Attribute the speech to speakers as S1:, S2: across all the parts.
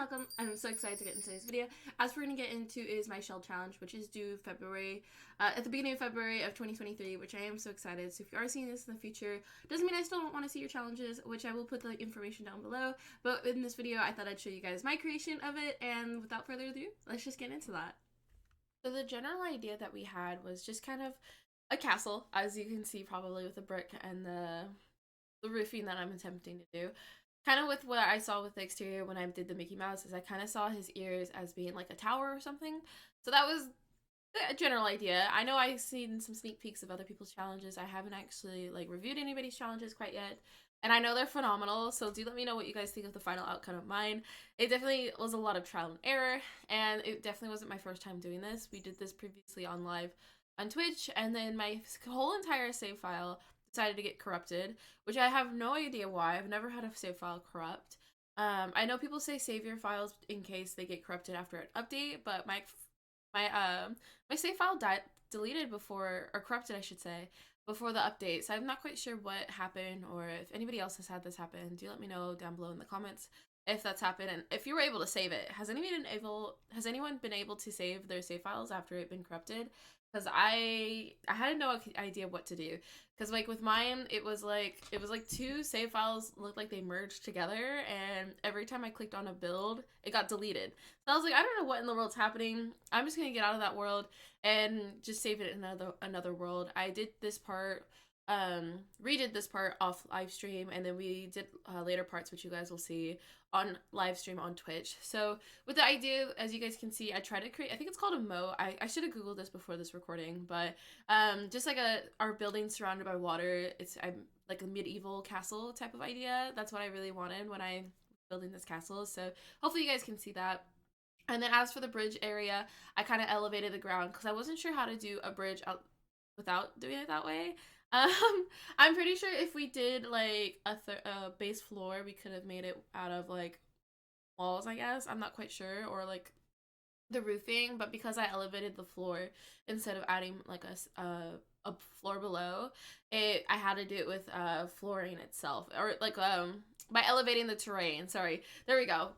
S1: welcome. I'm so excited to get into today's video. As we're going to get into is my shell challenge, which is due February, at the beginning of February of 2023, which I am so excited. So if you are seeing this in the future, doesn't mean I still don't want to see your challenges, which I will put the information down below. But in this video, I thought I'd show you guys my creation of it, and without further ado, let's just get into that. So the general idea that we had was just kind of a castle, as you can see probably with the brick and the roofing that I'm attempting to do. Kind of with what I saw with the exterior when I did the Mickey Mouse is I kind of saw his ears as being like a tower or something. So that was a general idea. I know I've seen some sneak peeks of other people's challenges. I haven't actually like reviewed anybody's challenges quite yet. And I know they're phenomenal, so do let me know what you guys think of the final outcome of mine. It definitely was a lot of trial and error, and it definitely wasn't my first time doing this. We did this previously on live on Twitch, and then my whole entire save file decided to get corrupted, which I have no idea why. I've never had a save file corrupt. I know people say save your files in case they get corrupted after an update, but my save file deleted before, or corrupted I should say, before the update. So I'm not quite sure what happened, or if anybody else has had this happen. Do let me know down below in the comments if that's happened, and if you were able to save it. Has anyone been able to save their save files after it been corrupted? Because I had no idea what to do. Because like with mine, it was like two save files looked like they merged together, and every time I clicked on a build, it got deleted. So I was like, I don't know what in the world's happening. I'm just gonna get out of that world and just save it in another world. I did this part, redid this part off live stream, and then we did later parts, which you guys will see on live stream on Twitch. So with the idea, as you guys can see, I tried to create, I think it's called a moat. I should have googled this before this recording, but just like our building surrounded by water. I'm like a medieval castle type of idea. That's what I really wanted when I was building this castle. So hopefully you guys can see that. And then as for the bridge area, I kind of elevated the ground because I wasn't sure how to do a bridge out without doing it that way. I'm pretty sure if we did like a base floor, we could have made it out of like walls, I guess. I'm not quite sure, or like the roofing, but because I elevated the floor instead of adding like a floor below, I had to do it with flooring itself, or like by elevating the terrain. Sorry, there we go.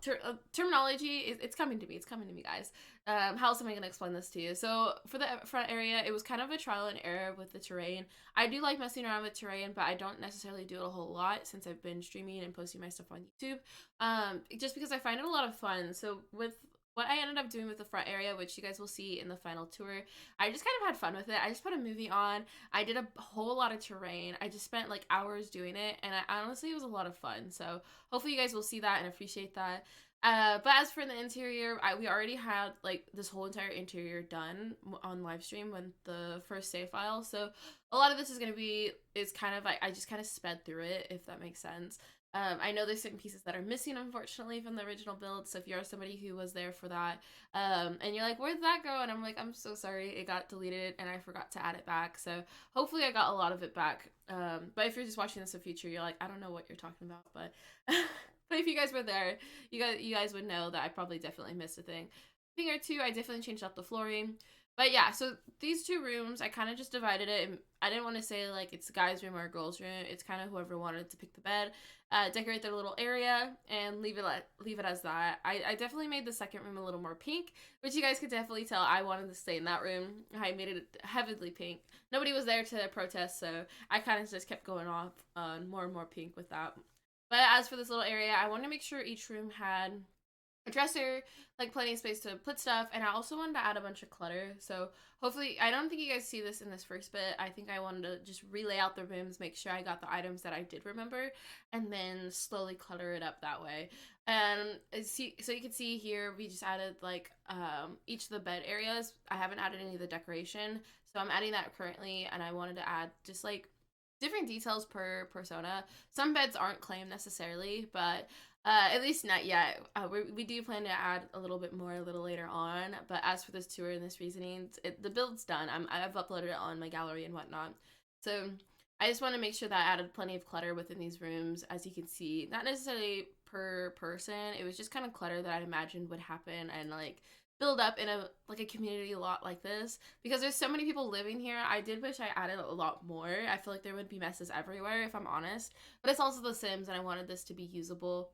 S1: Terminology it's coming to me. It's coming to me, guys. How else am I going to explain this to you? So for the front area, it was kind of a trial and error with the terrain. I do like messing around with terrain, but I don't necessarily do it a whole lot since I've been streaming and posting my stuff on YouTube. Just because I find it a lot of fun. So with what I ended up doing with the front area, which you guys will see in the final tour, I just kind of had fun with it. I just put a movie on. I did a whole lot of terrain. I just spent like hours doing it, and honestly, it was a lot of fun. So hopefully you guys will see that and appreciate that. But as for the interior, we already had like this whole entire interior done on live stream when the first save file. So a lot of this is kind of like I just kind of sped through it, if that makes sense. I know there's certain pieces that are missing, unfortunately, from the original build. So if you're somebody who was there for that, and you're like, where'd that go? And I'm like, I'm so sorry, it got deleted and I forgot to add it back. So hopefully I got a lot of it back. But if you're just watching this in the future, you're like, I don't know what you're talking about. But but if you guys were there, you guys would know that I probably definitely missed a thing or two. I definitely changed up the flooring. But yeah, so these two rooms, I kind of just divided it. And I didn't want to say like it's a guy's room or a girl's room. It's kind of whoever wanted to pick the bed, decorate their little area, and leave it as that. I definitely made the second room a little more pink, which you guys could definitely tell I wanted to stay in that room. I made it heavily pink. Nobody was there to protest, so I kind of just kept going off on more and more pink with that. But as for this little area, I wanted to make sure each room had a dresser, like plenty of space to put stuff, and I also wanted to add a bunch of clutter. So hopefully, I don't think you guys see this in this first bit. I think I wanted to just relay out the rooms, make sure I got the items that I did remember, and then slowly clutter it up that way. And so you can see here, we just added like each of the bed areas. I haven't added any of the decoration, so I'm adding that currently, and I wanted to add just like different details per persona. Some beds aren't claimed necessarily, but at least not yet. We do plan to add a little bit more a little later on. But as for this tour and this reasoning, the build's done. I've uploaded it on my gallery and whatnot. So I just want to make sure that I added plenty of clutter within these rooms, as you can see. Not necessarily per person. It was just kind of clutter that I'd imagined would happen and like build up in a community lot like this, because there's so many people living here. I did wish I added a lot more. I feel like there would be messes everywhere, if I'm honest, but it's also The Sims and I wanted this to be usable.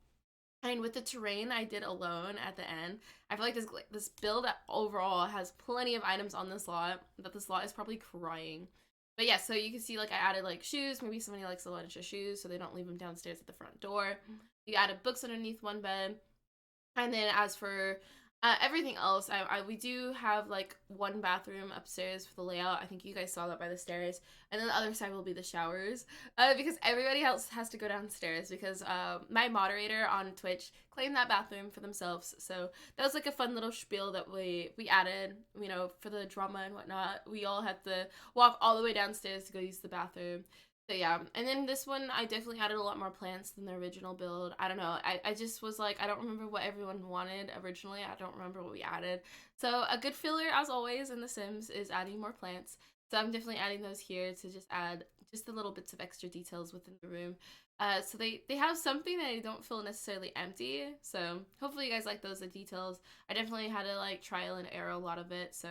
S1: And with the terrain I did alone at the end, I feel like this build overall has plenty of items on this lot that this lot is probably crying. But yeah, so you can see like I added like shoes. Maybe somebody likes a bunch of shoes, so they don't leave them downstairs at the front door. You added books underneath one bed. And then as for everything else, we do have like one bathroom upstairs for the layout. I think you guys saw that by the stairs. And then the other side will be the showers, because everybody else has to go downstairs because my moderator on Twitch claimed that bathroom for themselves. So that was like a fun little spiel that we added, you know, for the drama and whatnot. We all had to walk all the way downstairs to go use the bathroom. So yeah, and then this one, I definitely added a lot more plants than the original build. I don't know, I just was like, I don't remember what everyone wanted originally. I don't remember what we added. So a good filler, as always, in The Sims is adding more plants. So I'm definitely adding those here to just add just the little bits of extra details within the room. So they have something that I don't feel necessarily empty. So hopefully you guys like those details. I definitely had to like trial and error a lot of it. So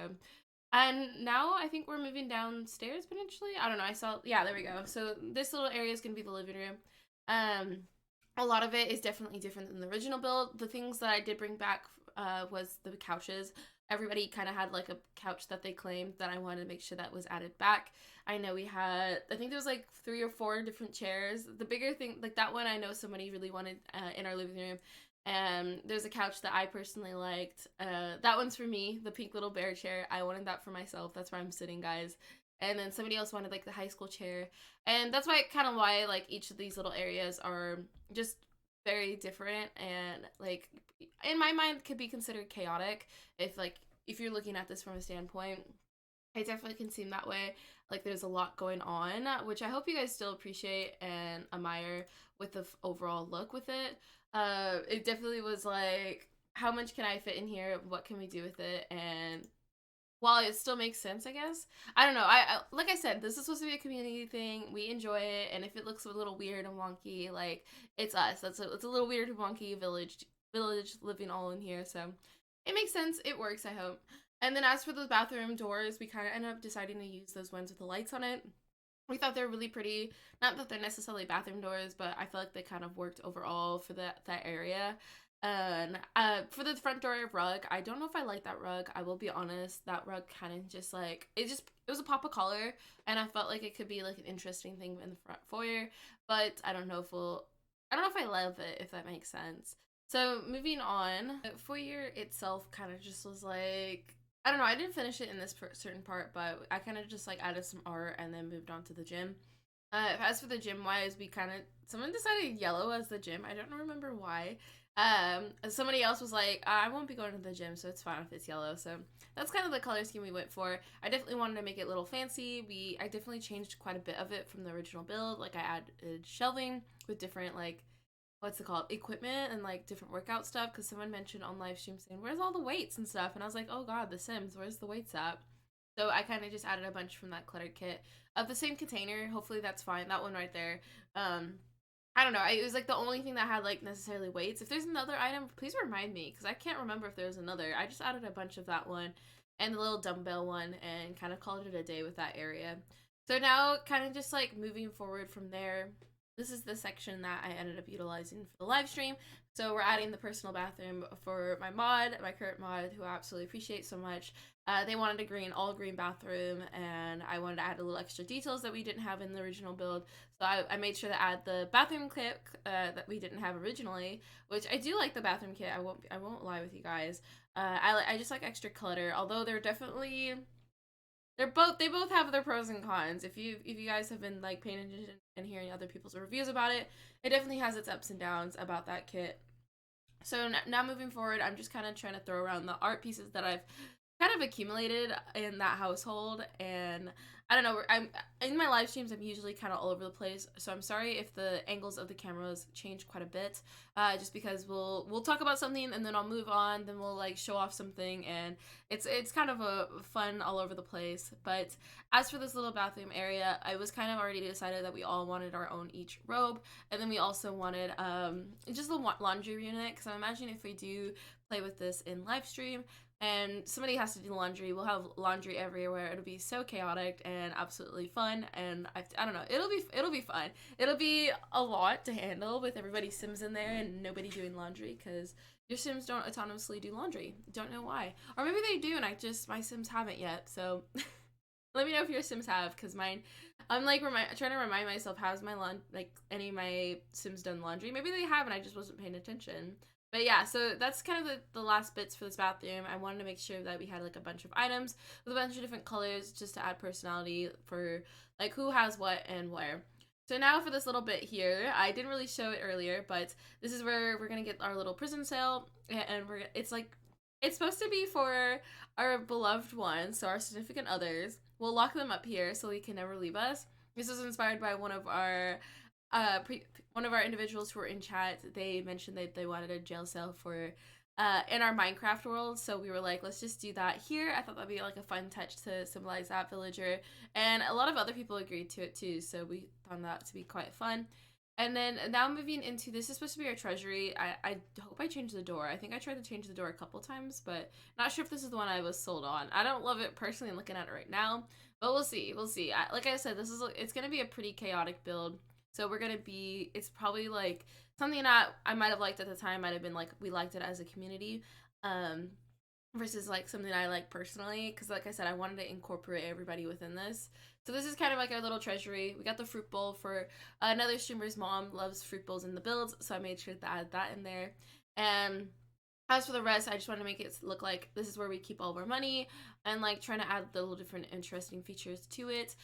S1: and now I think we're moving downstairs potentially. I don't know. I saw, yeah, there we go. So this little area is going to be the living room. A lot of it is definitely different than the original build. The things that I did bring back was the couches. Everybody kind of had like a couch that they claimed that I wanted to make sure that was added back. I know we had, I think there was like 3 or 4 different chairs. The bigger thing, like that one I know somebody really wanted in our living room. And there's a couch that I personally liked. That one's for me, the pink little bear chair. I wanted that for myself. That's where I'm sitting, guys. And then somebody else wanted like the high school chair. And that's why like each of these little areas are just very different and like in my mind could be considered chaotic if you're looking at this from a standpoint. I definitely can seem that way. Like there's a lot going on, which I hope you guys still appreciate and admire with the overall look with it. It definitely was like, how much can I fit in here? What can we do with it? And while it still makes sense, I guess, I don't know. I like I said, this is supposed to be a community thing. We enjoy it, and if it looks a little weird and wonky, like it's us. It's a little weird and wonky village living all in here. So it makes sense. It works, I hope. And then as for those bathroom doors, we kind of ended up deciding to use those ones with the lights on it. We thought they were really pretty. Not that they're necessarily bathroom doors, but I feel like they kind of worked overall for that area. And for the front door rug, I don't know if I like that rug. I will be honest, that rug kind of just like it was a pop of color, and I felt like it could be like an interesting thing in the front foyer. But I don't know if I love it, if that makes sense. So moving on, the foyer itself kind of just was like, I don't know, I didn't finish it in this certain part, but I kind of just like added some art and then moved on to the gym. As for the gym wise, someone decided yellow as the gym. I don't remember why. Somebody else was like, I won't be going to the gym, so it's fine if it's yellow. So that's kind of the color scheme we went for. I definitely wanted to make it a little fancy. I definitely changed quite a bit of it from the original build. Like I added shelving with different like, what's it called, equipment and like different workout stuff, because someone mentioned on live stream saying, where's all the weights and stuff? And I was like, oh god, The Sims, where's the weights at? So I kind of just added a bunch from that cluttered kit of the same container. Hopefully that's fine. That one right there. I don't know. It was like the only thing that had like necessarily weights. If there's another item, please remind me, because I can't remember if there's another. I just added a bunch of that one and the little dumbbell one and kind of called it a day with that area. So now kind of just like moving forward from there. This is the section that I ended up utilizing for the live stream. So we're adding the personal bathroom for my current mod, who I absolutely appreciate so much. They wanted a all green bathroom, and I wanted to add a little extra details that we didn't have in the original build. So I made sure to add the bathroom kit that we didn't have originally, which I do like the bathroom kit. I won't lie with you guys. I just like extra clutter, although they both have their pros and cons. If you guys have been like paying attention and hearing other people's reviews about it, it definitely has its ups and downs about that kit. So now moving forward, I'm just kind of trying to throw around the art pieces that I've kind of accumulated in that household. And I don't know, I'm in my live streams, I'm usually kind of all over the place, so I'm sorry if the angles of the cameras change quite a bit, just because we'll talk about something and then I'll move on, then we'll like show off something, and it's kind of a fun all over the place. But as for this little bathroom area, I was kind of already decided that we all wanted our own each robe, and then we also wanted just the laundry unit, because I'm imagining if we do play with this in live stream, and somebody has to do laundry. We'll have laundry everywhere. It'll be so chaotic and absolutely fun. And I don't know. It'll be fun. It'll be a lot to handle with everybody's Sims in there and nobody doing laundry because your Sims don't autonomously do laundry. Don't know why. Or maybe they do and my Sims haven't yet. So let me know if your Sims have, because mine, I'm like trying to remind myself, has my any of my Sims done laundry? Maybe they have and I just wasn't paying attention. But yeah, so that's kind of the last bits for this bathroom. I wanted to make sure that we had like a bunch of items with a bunch of different colors just to add personality for like who has what and where. So now for this little bit here, I didn't really show it earlier, but this is where we're gonna get our little prison cell, and it's supposed to be for our beloved ones, so our significant others. We'll lock them up here so they can never leave us. This was inspired by one of our individuals who were in chat. They mentioned that they wanted a jail cell for in our Minecraft world, so we were like, let's just do that here. I thought that'd be like a fun touch to symbolize that villager, and a lot of other people agreed to it too, so we found that to be quite fun. And then now moving into, this is supposed to be our treasury. I hope I changed the door. I think I tried to change the door a couple times, but not sure if this is the one I was sold on. I don't love it personally. I'm looking at it right now, but we'll see. We'll see. Like I said, it's gonna be a pretty chaotic build. So it's probably like something that I might have liked at the time might have been like we liked it as a community, versus like something I like personally, because like I said, I wanted to incorporate everybody within this. So this is kind of like our little treasury. We got the fruit bowl for another streamer's mom loves fruit bowls in the builds, so I made sure to add that in there. And as for the rest, I just want to make it look like this is where we keep all of our money, and like trying to add the little different interesting features to it,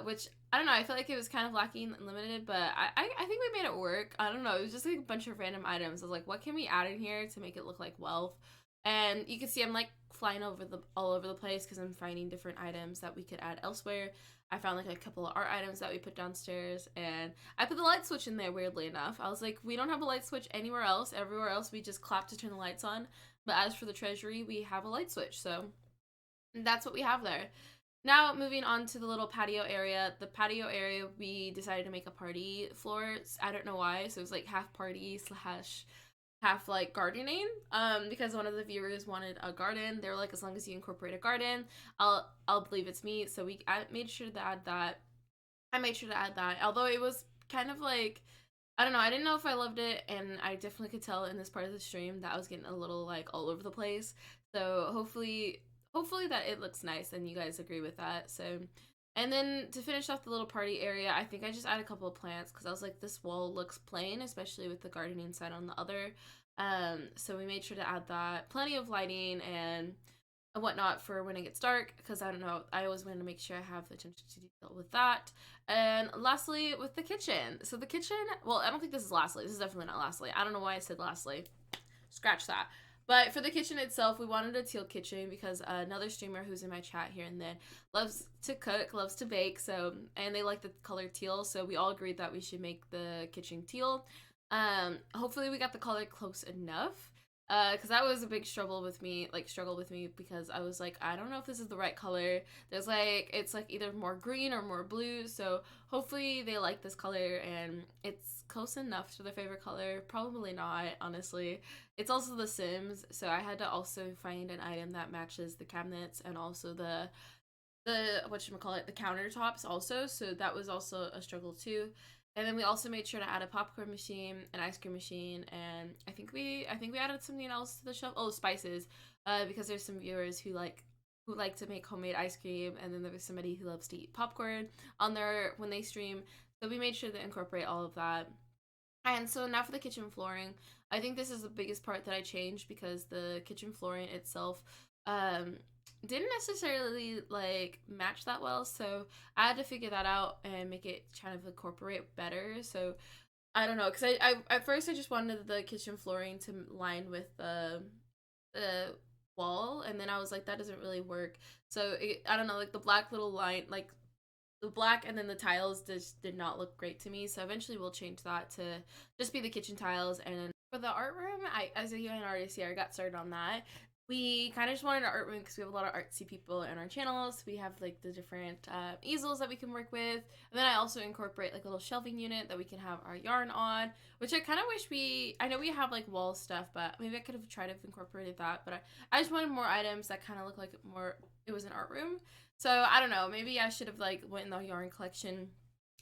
S1: which I don't know, I feel like it was kind of lacking and limited, but I think we made it work. I don't know, it was just like a bunch of random items. I was like, what can we add in here to make it look like wealth? And you can see I'm like flying all over the place because I'm finding different items that we could add elsewhere. I found like a couple of art items that we put downstairs, and I put the light switch in there, weirdly enough. I was like, we don't have a light switch anywhere else. Everywhere else we just clap to turn the lights on, but as for the treasury, we have a light switch, so that's what we have there. Now moving on to the little patio area. The patio area, we decided to make a party floor. I don't know why, so it was like half party slash half like gardening, because one of the viewers wanted a garden. They were like, as long as you incorporate a garden, I'll believe it's me. So I made sure to add that. Although it was kind of like, I don't know, I didn't know if I loved it, and I definitely could tell in this part of the stream that I was getting a little like all over the place. So hopefully that it looks nice and you guys agree with that. So, and then to finish off the little party area, I think I just added a couple of plants because I was like, this wall looks plain, especially with the gardening side on the other. So we made sure to add that. Plenty of lighting and whatnot for when it gets dark, because I don't know, I always want to make sure I have attention to detail with that. And lastly, with the kitchen. So the kitchen, well, I don't think this is lastly. This is definitely not lastly. I don't know why I said lastly. Scratch that. But for the kitchen itself, we wanted a teal kitchen because another streamer who's in my chat here and then loves to cook, loves to bake, so, and they like the color teal, so we all agreed that we should make the kitchen teal. Hopefully we got the color close enough, because that was a big struggle with me, because I was like, I don't know if this is the right color. There's like, it's like either more green or more blue, so hopefully they like this color and it's close enough to their favorite color. Probably not, honestly. It's also The Sims, so I had to also find an item that matches the cabinets and also the whatchamacallit, the countertops also, so that was also a struggle too. And then we also made sure to add a popcorn machine, an ice cream machine, and I think we added something else to the shelf. Oh, spices, because there's some viewers who like to make homemade ice cream, and then there was somebody who loves to eat popcorn when they stream. So we made sure to incorporate all of that. And so now for the kitchen flooring, I think this is the biggest part that I changed because the kitchen flooring itself didn't necessarily like match that well, so I had to figure that out and make it kind of incorporate better. So I don't know, because I at first I just wanted the kitchen flooring to line with the wall, and then I was like, that doesn't really work. So I don't know, like the black little line, like the black and then the tiles just did not look great to me, so eventually we'll change that to just be the kitchen tiles. And for the art room, as you can already see, I got started on that. we kind of just wanted an art room because we have a lot of artsy people in our channels. We have like the different easels that we can work with, and then I also incorporate like a little shelving unit that we can have our yarn on, which I kind of wish I know we have like wall stuff, but maybe I could have tried to have incorporated that, but I just wanted more items that kind of look like more it was an art room. So I don't know, maybe I should have like went in the yarn collection.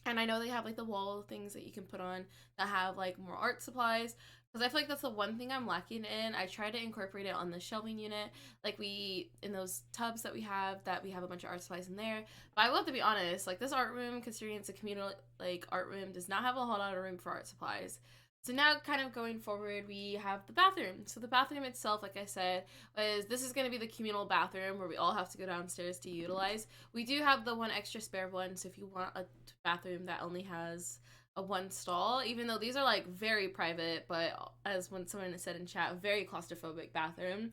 S1: And I know they have like the wall things that you can put on that have like more art supplies, because I feel like that's the one thing I'm lacking in. I try to incorporate it on the shelving unit, like in those tubs that we have a bunch of art supplies in there. But I will have to be honest, like this art room, considering it's a communal like art room, does not have a whole lot of room for art supplies. So now kind of going forward, we have the bathroom. So the bathroom itself, like I said, this is going to be the communal bathroom where we all have to go downstairs to utilize. We do have the one extra spare one, so if you want a bathroom that only has a one stall, even though these are like very private, but as when someone said in chat, very claustrophobic bathroom.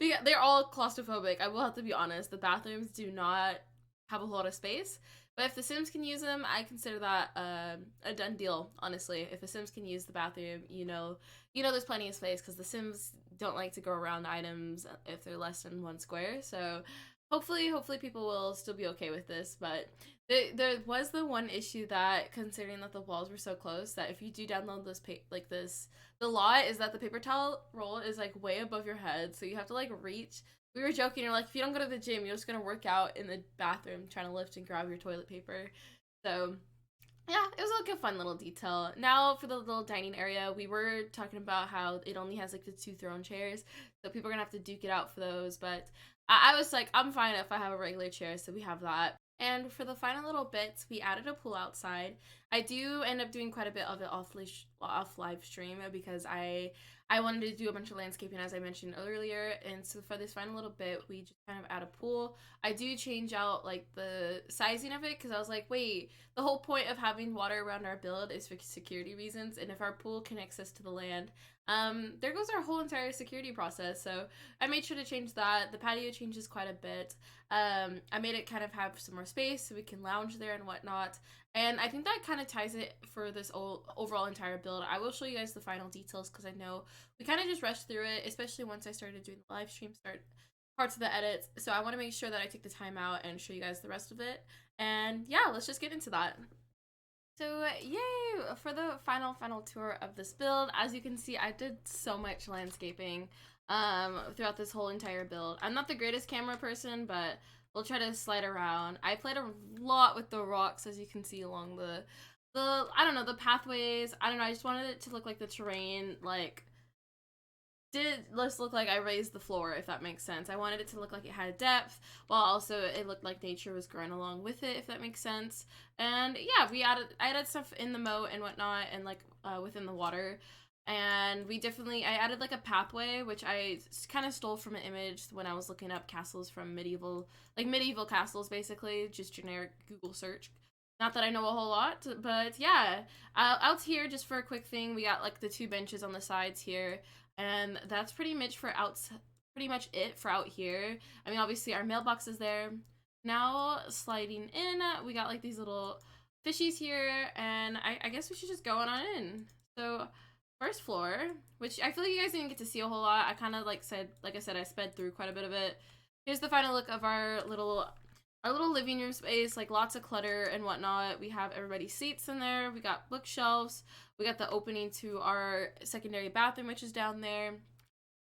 S1: They're all claustrophobic. I will have to be honest, the bathrooms do not have a whole lot of space. But if the Sims can use them, I consider that a done deal, honestly. If the Sims can use the bathroom, there's plenty of space, because the Sims don't like to go around items if they're less than one square. So hopefully people will still be okay with this. But there was the one issue that, considering that the walls were so close, that if you do download the law is that the paper towel roll is like way above your head, so you have to like reach. We were joking, you're like, if you don't go to the gym, you're just gonna work out in the bathroom trying to lift and grab your toilet paper. So yeah, it was like a fun little detail. Now for the little dining area, we were talking about how it only has like the 2 throne chairs, so people are gonna have to duke it out for those, but I was like, I'm fine if I have a regular chair, so we have that. And for the final little bits, we added a pool outside. I do end up doing quite a bit of it off live stream, because I wanted to do a bunch of landscaping, as I mentioned earlier, and so for this final little bit, we just kind of add a pool. I do change out like the sizing of it, because I was like, wait, the whole point of having water around our build is for security reasons, and if our pool connects us to the land, there goes our whole entire security process. So I made sure to change that. The patio changes quite a bit. I made it kind of have some more space so we can lounge there and whatnot. And I think that kind of ties it for this overall entire build. I will show you guys the final details, because I know we kind of just rushed through it, especially once I started doing the live stream, parts of the edits. So I want to make sure that I take the time out and show you guys the rest of it. And yeah, let's just get into that. So yay for the final tour of this build. As you can see, I did so much landscaping throughout this whole entire build. I'm not the greatest camera person, but we'll try to slide around. I played a lot with the rocks, as you can see along the I don't know, the pathways. I don't know, I just wanted it to look like the terrain like let's look like I raised the floor, if that makes sense. I wanted it to look like it had depth, while also it looked like nature was growing along with it, if that makes sense. And yeah, I added stuff in the moat and whatnot, and like within the water. And I added like a pathway, which I kind of stole from an image when I was looking up castles from medieval castles, basically, just generic Google search. Not that I know a whole lot, but yeah. Out here, just for a quick thing, we got like the 2 benches on the sides here, and that's pretty much it for out here. I mean, obviously our mailbox is there. Now sliding in, we got like these little fishies here, and I guess we should just go on in. So first floor, which I feel like you guys didn't get to see a whole lot. I kind of like I said, I sped through quite a bit of it. Here's the final look of our little living room space, like lots of clutter and whatnot. We have everybody's seats in there. We got bookshelves. We got the opening to our secondary bathroom, which is down there.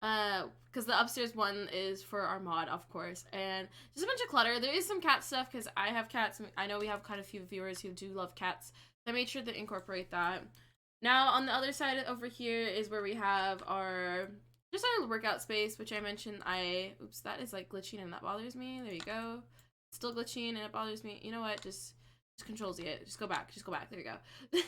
S1: Because the upstairs one is for our mod, of course. And just a bunch of clutter. There is some cat stuff, because I have cats. I know we have quite a few viewers who do love cats. So I made sure to incorporate that. Now, on the other side over here is where we have our workout space, which I mentioned. Oops, that is like glitching and that bothers me. There you go. It's still glitching and it bothers me. You know what? Just control Z it. Just go back. There we go.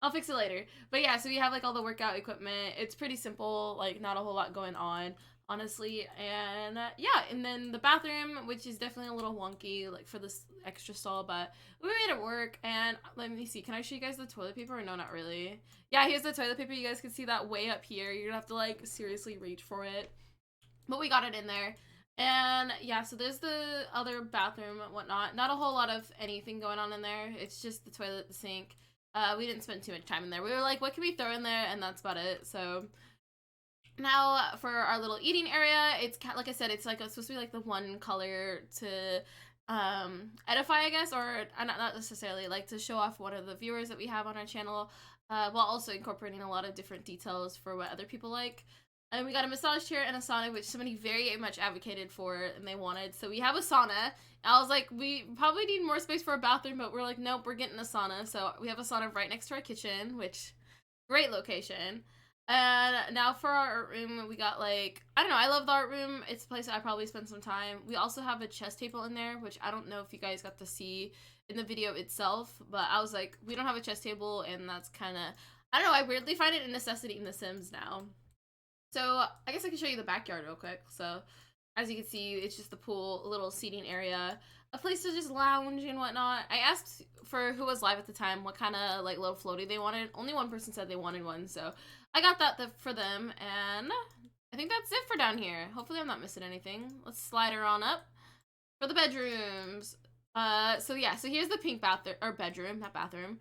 S1: I'll fix it later. But yeah, so we have like all the workout equipment. It's pretty simple, like not a whole lot going on, honestly. And yeah, and then the bathroom, which is definitely a little wonky, like for this extra stall, but we made it work. And let me see, can I show you guys the toilet paper? Or no, not really. Yeah, here's the toilet paper. You guys can see that way up here. You're gonna have to like seriously reach for it, but we got it in there. And yeah, so there's the other bathroom and whatnot. Not a whole lot of anything going on in there. It's just the toilet, the sink. We didn't spend too much time in there. We were like, what can we throw in there? And that's about it. So Now for our little eating area, it's like I said, it's like it's supposed to be like the one color to edify, I guess, or not necessarily, like to show off one of the viewers that we have on our channel, while also incorporating a lot of different details for what other people like. And we got a massage chair and a sauna, which somebody very much advocated for and they wanted. So we have a sauna. I was like, we probably need more space for a bathroom, but we're like, nope, we're getting a sauna. So we have a sauna right next to our kitchen, which great location. And now for our art room, we got like, I don't know, I love the art room. It's a place I probably spend some time. We also have a chess table in there, which I don't know if you guys got to see in the video itself, but I was like, we don't have a chess table, and that's kind of, I don't know, I weirdly find it a necessity in The Sims now. So I guess I can show you the backyard real quick. So as you can see, it's just the pool, a little seating area, a place to just lounge and whatnot. I asked for who was live at the time what kind of like little floaty they wanted. Only one person said they wanted one, so I got that for them, and I think that's it for down here. Hopefully I'm not missing anything. Let's slide her on up for the bedrooms. So yeah, so here's the pink bathroom, or bedroom, not bathroom,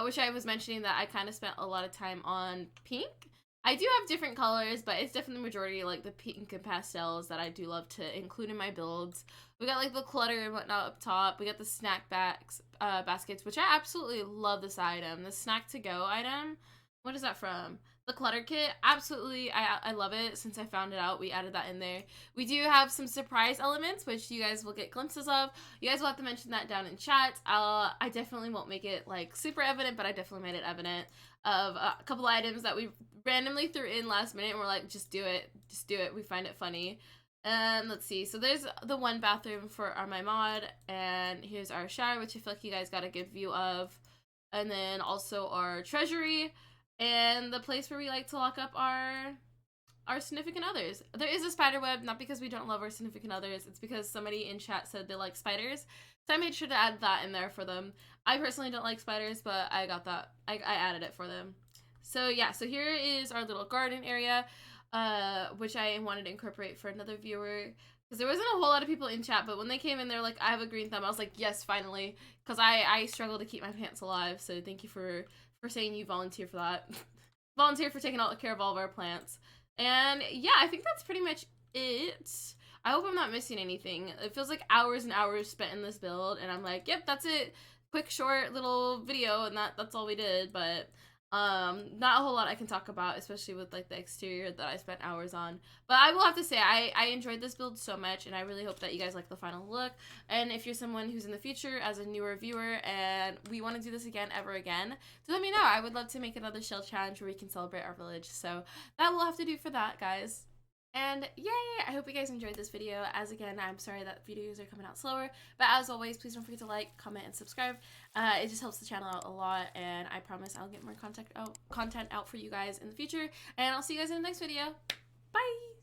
S1: which I was mentioning that I kind of spent a lot of time on pink. I do have different colors, but it's definitely the majority like the pink and pastels that I do love to include in my builds. We got like the clutter and whatnot up top. We got the snack baskets, which I absolutely love this item. The snack to go item. What is that from? The clutter kit. Absolutely, I love it. Since I found it out, we added that in there. We do have some surprise elements, which you guys will get glimpses of. You guys will have to mention that down in chat. I definitely won't make it like super evident, but I definitely made it evident of a couple items that we randomly threw in last minute, and we're like, just do it. We find it funny. And let's see, so there's the one bathroom for my mod, and here's our shower, which I feel like you guys got a good view of, and then also our treasury, and the place where we like to lock up our significant others. There is a spider web, not because we don't love our significant others, it's because somebody in chat said they like spiders, so I made sure to add that in there for them. I personally don't like spiders, but I got that, I added it for them. So yeah, so here is our little garden area, which I wanted to incorporate for another viewer, because there wasn't a whole lot of people in chat, but when they came in, they're like, I have a green thumb. I was like, yes, finally, because I struggle to keep my plants alive, so thank you for saying you volunteer for that. Volunteer for taking care of all of our plants. And yeah, I think that's pretty much it. I hope I'm not missing anything. It feels like hours and hours spent in this build, and I'm like, yep, that's it. Quick, short little video, and that's all we did, but not a whole lot I can talk about, especially with like the exterior that I spent hours on. But I will have to say, I enjoyed this build so much, and I really hope that you guys like the final look. And if you're someone who's in the future as a newer viewer and we want to do this again ever again, so let me know. I would love to make another shell challenge where we can celebrate our village. So that will have to do for that, guys. And yay! I hope you guys enjoyed this video. As again, I'm sorry that videos are coming out slower, but as always, please don't forget to like, comment, and subscribe. It just helps the channel out a lot, and I promise I'll get more content out for you guys in the future. And I'll see you guys in the next video. Bye!